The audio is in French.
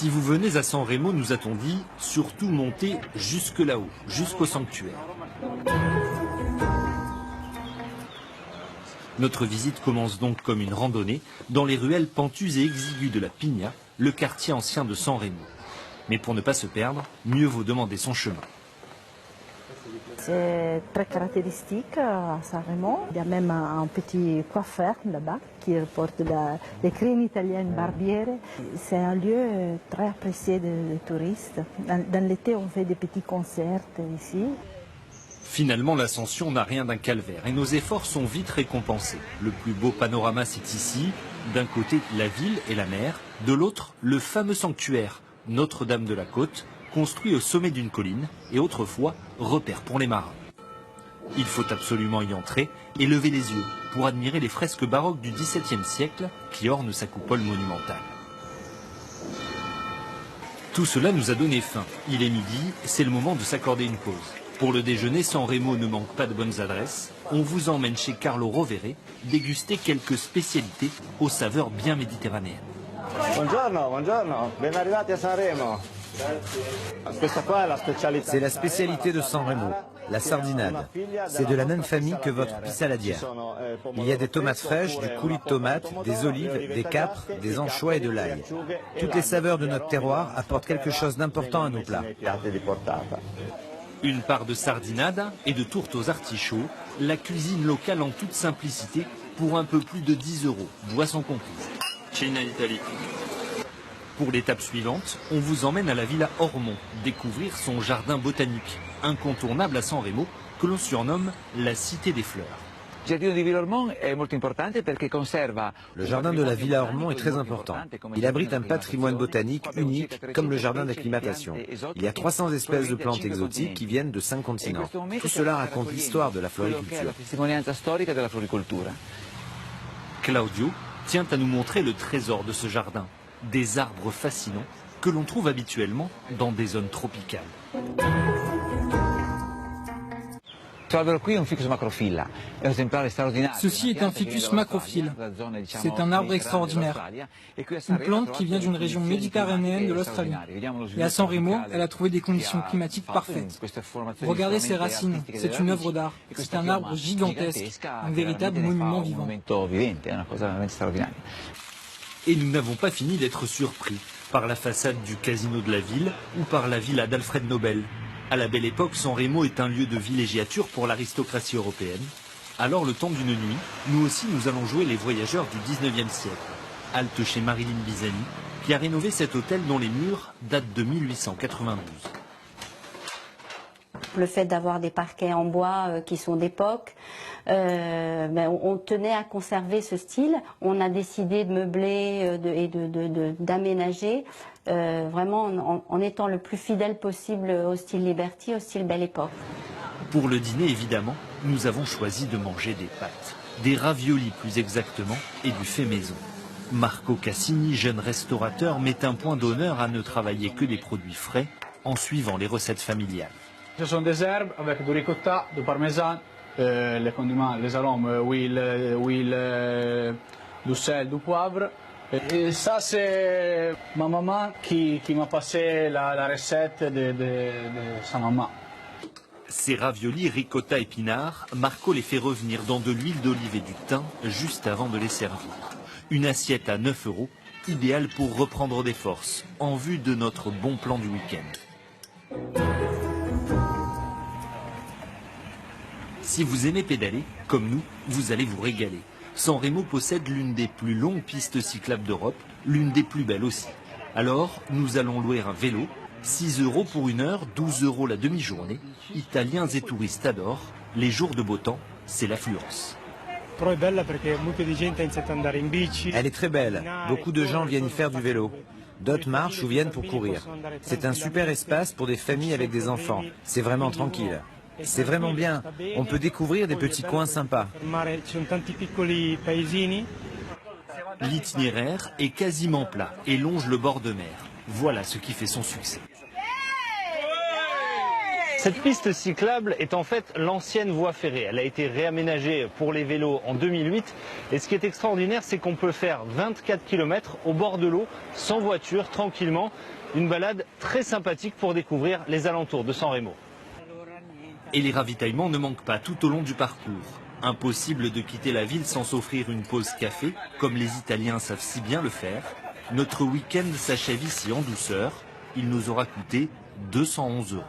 Si vous venez à San Remo, nous a-t-on dit, surtout montez jusque là-haut, jusqu'au sanctuaire. Notre visite commence donc comme une randonnée dans les ruelles pentues et exiguës de la Pigna, le quartier ancien de San Remo. Mais pour ne pas se perdre, mieux vaut demander son chemin. C'est très caractéristique à San Remo. Il y a même un petit coiffeur là-bas qui porte les crèmes italiennes Barbiere. C'est un lieu très apprécié des touristes. Dans l'été, on fait des petits concerts ici. Finalement, l'ascension n'a rien d'un calvaire et nos efforts sont vite récompensés. Le plus beau panorama, c'est ici. D'un côté, la ville et la mer. De l'autre, le fameux sanctuaire, Notre-Dame de la Côte, construit au sommet d'une colline et autrefois repère pour les marins. Il faut absolument y entrer et lever les yeux pour admirer les fresques baroques du XVIIe siècle qui ornent sa coupole monumentale. Tout cela nous a donné faim. Il est midi, c'est le moment de s'accorder une pause. Pour le déjeuner, San Remo ne manque pas de bonnes adresses. On vous emmène chez Carlo Rovere déguster quelques spécialités aux saveurs bien méditerranéennes. Buongiorno, buongiorno, ben arrivati a San Remo. C'est la spécialité de San Remo, la sardinade. C'est de la même famille que votre pissaladière. Il y a des tomates fraîches, du coulis de tomate, des olives, des capres, des anchois et de l'ail. Toutes les saveurs de notre terroir apportent quelque chose d'important à nos plats. Une part de sardinade et de tourte aux artichauts, la cuisine locale en toute simplicité pour un peu plus de 10 €, boisson comprise. Cena Italie. Pour l'étape suivante, on vous emmène à la Villa Ormont, découvrir son jardin botanique, incontournable à San Remo, que l'on surnomme la Cité des Fleurs. Le jardin de la Villa Ormont est très important. Il abrite un patrimoine botanique unique, comme le jardin d'acclimatation. Il y a 300 espèces de plantes exotiques qui viennent de 5 continents. Tout cela raconte l'histoire de la floriculture. Claudio tient à nous montrer le trésor de ce jardin, des arbres fascinants que l'on trouve habituellement dans des zones tropicales. Ceci est un ficus macrophylle. C'est un arbre extraordinaire. Une plante qui vient d'une région méditerranéenne de l'Australie. Et à San Remo, elle a trouvé des conditions climatiques parfaites. Regardez ses racines, c'est une œuvre d'art. C'est un arbre gigantesque, un véritable monument vivant. Et nous n'avons pas fini d'être surpris par la façade du casino de la ville ou par la villa d'Alfred Nobel. À la belle époque, San Remo est un lieu de villégiature pour l'aristocratie européenne. Alors, le temps d'une nuit, nous aussi nous allons jouer les voyageurs du 19e siècle. Halte chez Marilyn Bisani, qui a rénové cet hôtel dont les murs datent de 1892. Le fait d'avoir des parquets en bois qui sont d'époque, on tenait à conserver ce style. On a décidé de meubler et d'aménager vraiment en étant le plus fidèle possible au style Liberty, au style Belle Époque. Pour le dîner, évidemment, nous avons choisi de manger des pâtes, des raviolis plus exactement, et du fait maison. Marco Cassini, jeune restaurateur, met un point d'honneur à ne travailler que des produits frais en suivant les recettes familiales. Ce sont des herbes avec du ricotta, du parmesan, les condiments, les arômes, huile, du sel, du poivre. Et ça, c'est ma maman qui m'a passé la recette de sa maman. Ces raviolis ricotta épinards, Marco les fait revenir dans de l'huile d'olive et du thym juste avant de les servir. Une assiette à 9 €, idéale pour reprendre des forces, en vue de notre bon plan du week-end. Si vous aimez pédaler, comme nous, vous allez vous régaler. San Remo possède l'une des plus longues pistes cyclables d'Europe, l'une des plus belles aussi. Alors, nous allons louer un vélo, 6 € pour 1 heure, 12 € la demi-journée. Italiens et touristes adorent. Les jours de beau temps, c'est l'affluence. Elle est très belle. Beaucoup de gens viennent y faire du vélo. D'autres marchent ou viennent pour courir. C'est un super espace pour des familles avec des enfants. C'est vraiment tranquille. C'est vraiment bien. On peut découvrir des petits coins sympas. L'itinéraire est quasiment plat et longe le bord de mer. Voilà ce qui fait son succès. Cette piste cyclable est en fait l'ancienne voie ferrée. Elle a été réaménagée pour les vélos en 2008. Et ce qui est extraordinaire, c'est qu'on peut faire 24 km au bord de l'eau, sans voiture, tranquillement. Une balade très sympathique pour découvrir les alentours de San Remo. Et les ravitaillements ne manquent pas tout au long du parcours. Impossible de quitter la ville sans s'offrir une pause café, comme les Italiens savent si bien le faire. Notre week-end s'achève ici en douceur. Il nous aura coûté 211 €.